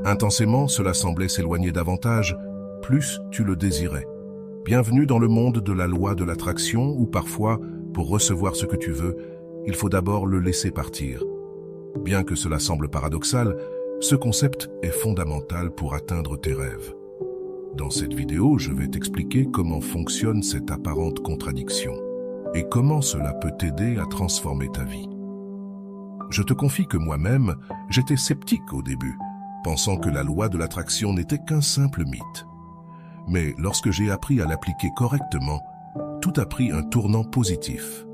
Intensément, cela semblait s'éloigner davantage, plus tu le désirais. Bienvenue dans le monde de la loi de l'attraction où parfois, pour recevoir ce que tu veux, il faut d'abord le laisser partir. Bien que cela semble paradoxal, ce concept est fondamental pour atteindre tes rêves. Dans cette vidéo, je vais t'expliquer comment fonctionne cette apparente contradiction et comment cela peut t'aider à transformer ta vie. Je te confie que moi-même, j'étais sceptique au début, pensant que la loi de l'attraction n'était qu'un simple mythe. Mais lorsque j'ai appris à l'appliquer correctement, tout a pris un tournant positif.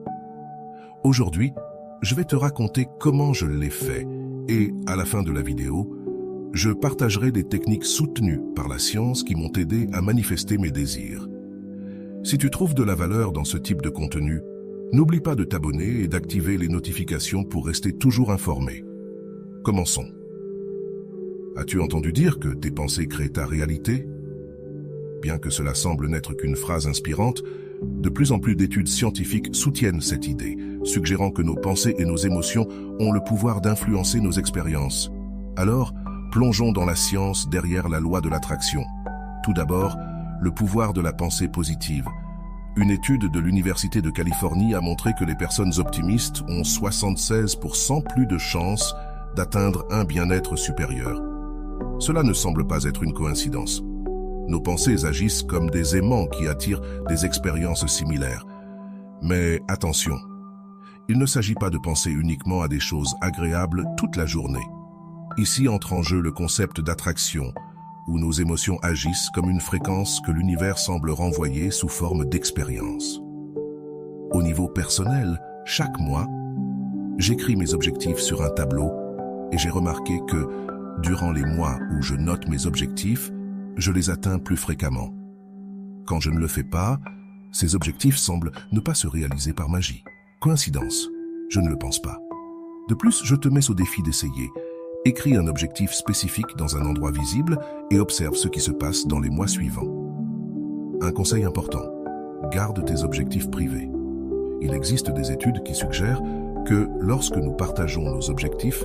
Aujourd'hui, je vais te raconter comment je l'ai fait et, à la fin de la vidéo, je partagerai des techniques soutenues par la science qui m'ont aidé à manifester mes désirs. Si tu trouves de la valeur dans ce type de contenu, n'oublie pas de t'abonner et d'activer les notifications pour rester toujours informé. Commençons. As-tu entendu dire que tes pensées créent ta réalité? Bien que cela semble n'être qu'une phrase inspirante, de plus en plus d'études scientifiques soutiennent cette idée, suggérant que nos pensées et nos émotions ont le pouvoir d'influencer nos expériences. Alors, plongeons dans la science derrière la loi de l'attraction. Tout d'abord, le pouvoir de la pensée positive. Une étude de l'Université de Californie a montré que les personnes optimistes ont 76% plus de chances d'atteindre un bien-être supérieur. Cela ne semble pas être une coïncidence. Nos pensées agissent comme des aimants qui attirent des expériences similaires. Mais attention, il ne s'agit pas de penser uniquement à des choses agréables toute la journée. Ici entre en jeu le concept d'attraction, où nos émotions agissent comme une fréquence que l'univers semble renvoyer sous forme d'expérience. Au niveau personnel, chaque mois, j'écris mes objectifs sur un tableau et j'ai remarqué que, durant les mois où je note mes objectifs, je les atteins plus fréquemment. Quand je ne le fais pas, ces objectifs semblent ne pas se réaliser par magie. Coïncidence? Je ne le pense pas. De plus, je te mets au défi d'essayer. Écris un objectif spécifique dans un endroit visible et observe ce qui se passe dans les mois suivants. Un conseil important, garde tes objectifs privés. Il existe des études qui suggèrent que lorsque nous partageons nos objectifs,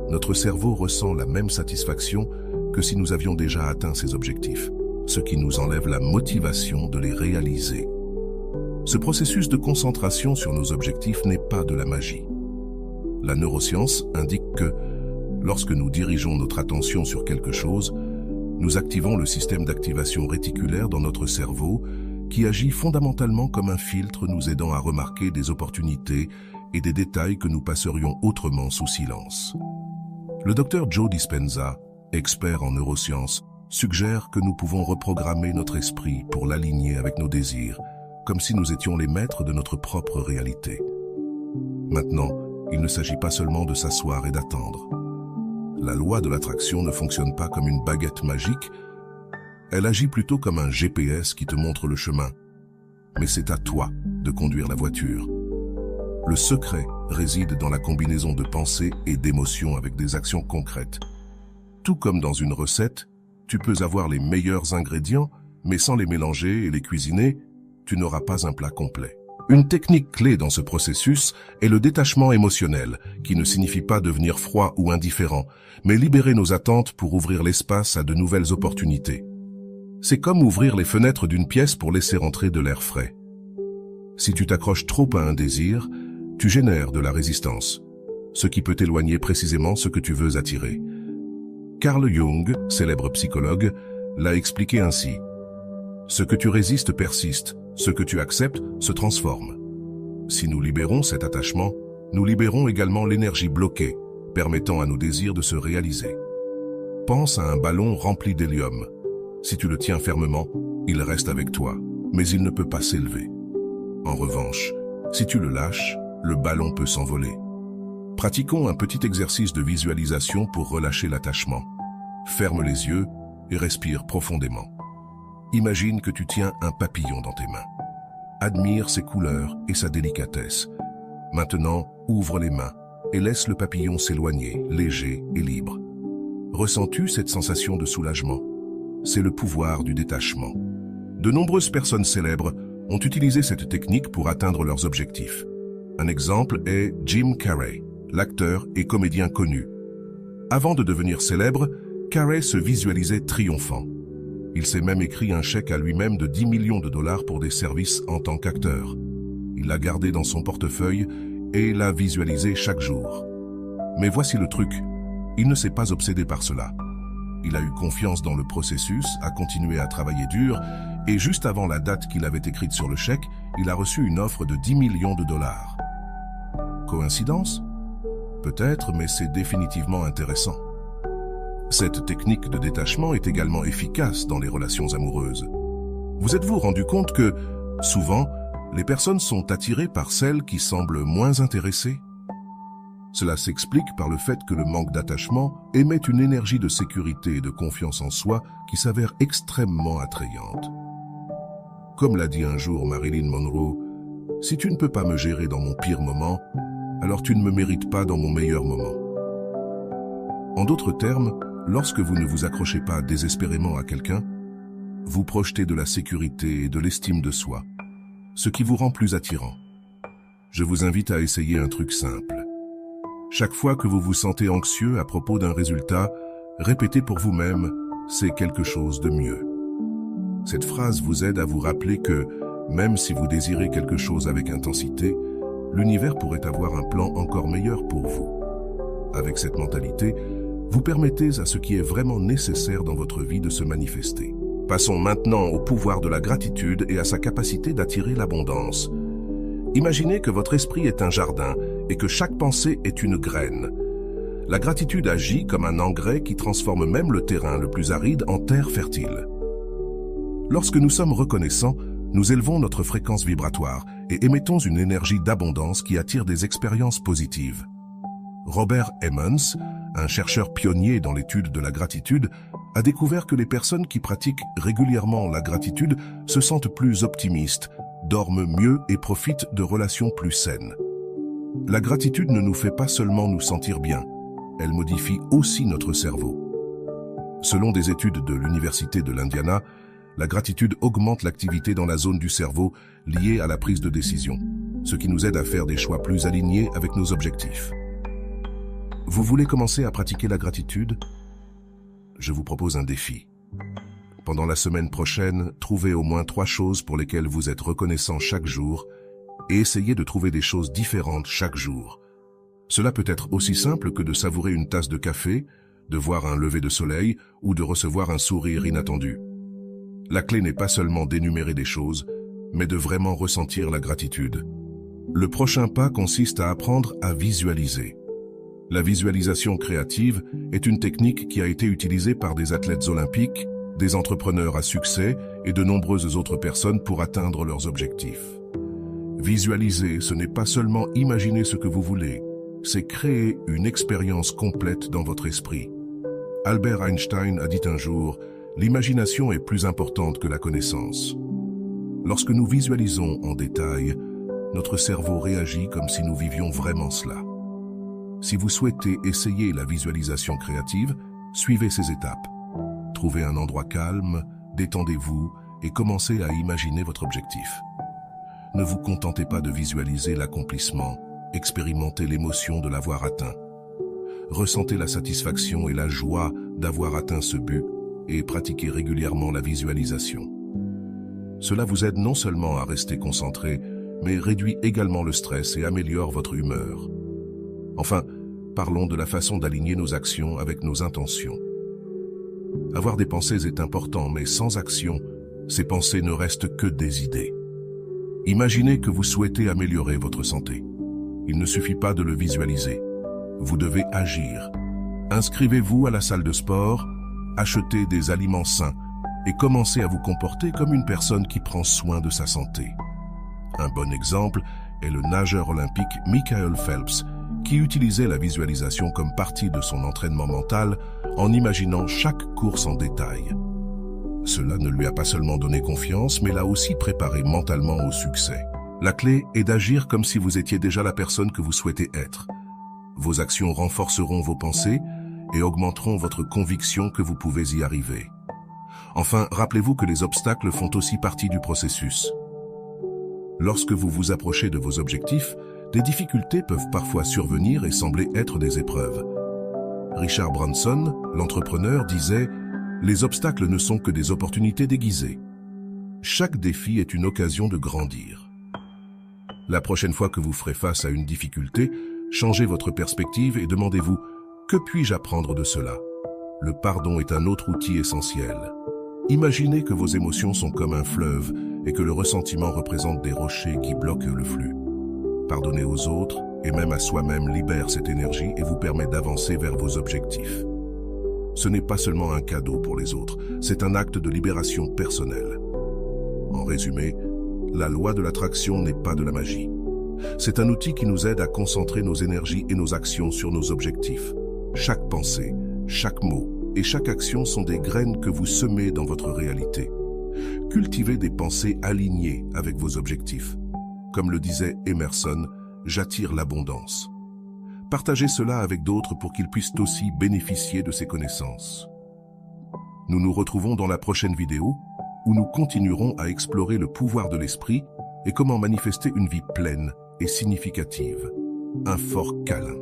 notre cerveau ressent la même satisfaction que si nous avions déjà atteint ces objectifs, ce qui nous enlève la motivation de les réaliser. Ce processus de concentration sur nos objectifs n'est pas de la magie. La neuroscience indique que lorsque nous dirigeons notre attention sur quelque chose, nous activons le système d'activation réticulaire dans notre cerveau qui agit fondamentalement comme un filtre nous aidant à remarquer des opportunités et des détails que nous passerions autrement sous silence. Le docteur Joe Dispenza, expert en neurosciences, suggère que nous pouvons reprogrammer notre esprit pour l'aligner avec nos désirs, comme si nous étions les maîtres de notre propre réalité. Maintenant, il ne s'agit pas seulement de s'asseoir et d'attendre. La loi de l'attraction ne fonctionne pas comme une baguette magique, elle agit plutôt comme un GPS qui te montre le chemin. Mais c'est à toi de conduire la voiture. Le secret réside dans la combinaison de pensées et d'émotions avec des actions concrètes. Tout comme dans une recette, tu peux avoir les meilleurs ingrédients, mais sans les mélanger et les cuisiner, tu n'auras pas un plat complet. Une technique clé dans ce processus est le détachement émotionnel, qui ne signifie pas devenir froid ou indifférent, mais libérer nos attentes pour ouvrir l'espace à de nouvelles opportunités. C'est comme ouvrir les fenêtres d'une pièce pour laisser entrer de l'air frais. Si tu t'accroches trop à un désir, tu génères de la résistance, ce qui peut éloigner précisément ce que tu veux attirer. Carl Jung, célèbre psychologue, l'a expliqué ainsi. Ce que tu résistes persiste, ce que tu acceptes se transforme. Si nous libérons cet attachement, nous libérons également l'énergie bloquée, permettant à nos désirs de se réaliser. Pense à un ballon rempli d'hélium. Si tu le tiens fermement, il reste avec toi, mais il ne peut pas s'élever. En revanche, si tu le lâches, le ballon peut s'envoler. Pratiquons un petit exercice de visualisation pour relâcher l'attachement. Ferme les yeux et respire profondément. Imagine que tu tiens un papillon dans tes mains. Admire ses couleurs et sa délicatesse. Maintenant, ouvre les mains et laisse le papillon s'éloigner, léger et libre. Ressens-tu cette sensation de soulagement? C'est le pouvoir du détachement. De nombreuses personnes célèbres ont utilisé cette technique pour atteindre leurs objectifs. Un exemple est Jim Carrey, l'acteur et comédien connu. Avant de devenir célèbre, Carey se visualisait triomphant. Il s'est même écrit un chèque à lui-même de 10 millions de dollars pour des services en tant qu'acteur. Il l'a gardé dans son portefeuille et l'a visualisé chaque jour. Mais voici le truc, il ne s'est pas obsédé par cela. Il a eu confiance dans le processus, a continué à travailler dur, et juste avant la date qu'il avait écrite sur le chèque, il a reçu une offre de 10 millions de dollars. Coïncidence? Peut-être, mais c'est définitivement intéressant. Cette technique de détachement est également efficace dans les relations amoureuses. Vous êtes-vous rendu compte que, souvent, les personnes sont attirées par celles qui semblent moins intéressées? Cela s'explique par le fait que le manque d'attachement émet une énergie de sécurité et de confiance en soi qui s'avère extrêmement attrayante. Comme l'a dit un jour Marilyn Monroe, « Si tu ne peux pas me gérer dans mon pire moment, alors tu ne me mérites pas dans mon meilleur moment. » En d'autres termes, lorsque vous ne vous accrochez pas désespérément à quelqu'un, vous projetez de la sécurité et de l'estime de soi, ce qui vous rend plus attirant. Je vous invite à essayer un truc simple. Chaque fois que vous vous sentez anxieux à propos d'un résultat, répétez pour vous-même « c'est quelque chose de mieux ». Cette phrase vous aide à vous rappeler que, même si vous désirez quelque chose avec intensité, l'univers pourrait avoir un plan encore meilleur pour vous. Avec cette mentalité, vous permettez à ce qui est vraiment nécessaire dans votre vie de se manifester. Passons maintenant au pouvoir de la gratitude et à sa capacité d'attirer l'abondance. Imaginez que votre esprit est un jardin et que chaque pensée est une graine. La gratitude agit comme un engrais qui transforme même le terrain le plus aride en terre fertile. Lorsque nous sommes reconnaissants, nous élevons notre fréquence vibratoire et émettons une énergie d'abondance qui attire des expériences positives. Robert Emmons, un chercheur pionnier dans l'étude de la gratitude, a découvert que les personnes qui pratiquent régulièrement la gratitude se sentent plus optimistes, dorment mieux et profitent de relations plus saines. La gratitude ne nous fait pas seulement nous sentir bien, elle modifie aussi notre cerveau. Selon des études de l'Université de l'Indiana, la gratitude augmente l'activité dans la zone du cerveau liée à la prise de décision, ce qui nous aide à faire des choix plus alignés avec nos objectifs. Vous voulez commencer à pratiquer la gratitude? Je vous propose un défi. Pendant la semaine prochaine, trouvez au moins 3 choses pour lesquelles vous êtes reconnaissant chaque jour et essayez de trouver des choses différentes chaque jour. Cela peut être aussi simple que de savourer une tasse de café, de voir un lever de soleil ou de recevoir un sourire inattendu. La clé n'est pas seulement d'énumérer des choses, mais de vraiment ressentir la gratitude. Le prochain pas consiste à apprendre à visualiser. La visualisation créative est une technique qui a été utilisée par des athlètes olympiques, des entrepreneurs à succès et de nombreuses autres personnes pour atteindre leurs objectifs. Visualiser, ce n'est pas seulement imaginer ce que vous voulez, c'est créer une expérience complète dans votre esprit. Albert Einstein a dit un jour, « L'imagination est plus importante que la connaissance ». Lorsque nous visualisons en détail, notre cerveau réagit comme si nous vivions vraiment cela. Si vous souhaitez essayer la visualisation créative, suivez ces étapes. Trouvez un endroit calme, détendez-vous et commencez à imaginer votre objectif. Ne vous contentez pas de visualiser l'accomplissement, expérimentez l'émotion de l'avoir atteint. Ressentez la satisfaction et la joie d'avoir atteint ce but et pratiquez régulièrement la visualisation. Cela vous aide non seulement à rester concentré, mais réduit également le stress et améliore votre humeur. Enfin, parlons de la façon d'aligner nos actions avec nos intentions. Avoir des pensées est important, mais sans action, ces pensées ne restent que des idées. Imaginez que vous souhaitez améliorer votre santé. Il ne suffit pas de le visualiser. Vous devez agir. Inscrivez-vous à la salle de sport, achetez des aliments sains et commencez à vous comporter comme une personne qui prend soin de sa santé. Un bon exemple est le nageur olympique Michael Phelps, qui utilisait la visualisation comme partie de son entraînement mental en imaginant chaque course en détail. Cela ne lui a pas seulement donné confiance, mais l'a aussi préparé mentalement au succès. La clé est d'agir comme si vous étiez déjà la personne que vous souhaitez être. Vos actions renforceront vos pensées et augmenteront votre conviction que vous pouvez y arriver. Enfin, rappelez-vous que les obstacles font aussi partie du processus. Lorsque vous vous approchez de vos objectifs, des difficultés peuvent parfois survenir et sembler être des épreuves. Richard Branson, L'entrepreneur disait « Les obstacles ne sont que des opportunités déguisées ». Chaque défi est une occasion de grandir. La prochaine fois que vous ferez face à une difficulté, changez votre perspective et demandez-vous « Que puis-je apprendre de cela ?» Le pardon est un autre outil essentiel. Imaginez que vos émotions sont comme un fleuve et que le ressentiment représente des rochers qui bloquent le flux. Pardonner aux autres et même à soi-même libère cette énergie et vous permet d'avancer vers vos objectifs. Ce n'est pas seulement un cadeau pour les autres, c'est un acte de libération personnelle. En résumé, la loi de l'attraction n'est pas de la magie. C'est un outil qui nous aide à concentrer nos énergies et nos actions sur nos objectifs. Chaque pensée, chaque mot et chaque action sont des graines que vous semez dans votre réalité. Cultivez des pensées alignées avec vos objectifs. Comme le disait Emerson, j'attire l'abondance. Partagez cela avec d'autres pour qu'ils puissent aussi bénéficier de ces connaissances. Nous nous retrouvons dans la prochaine vidéo où nous continuerons à explorer le pouvoir de l'esprit et comment manifester une vie pleine et significative. Un fort câlin.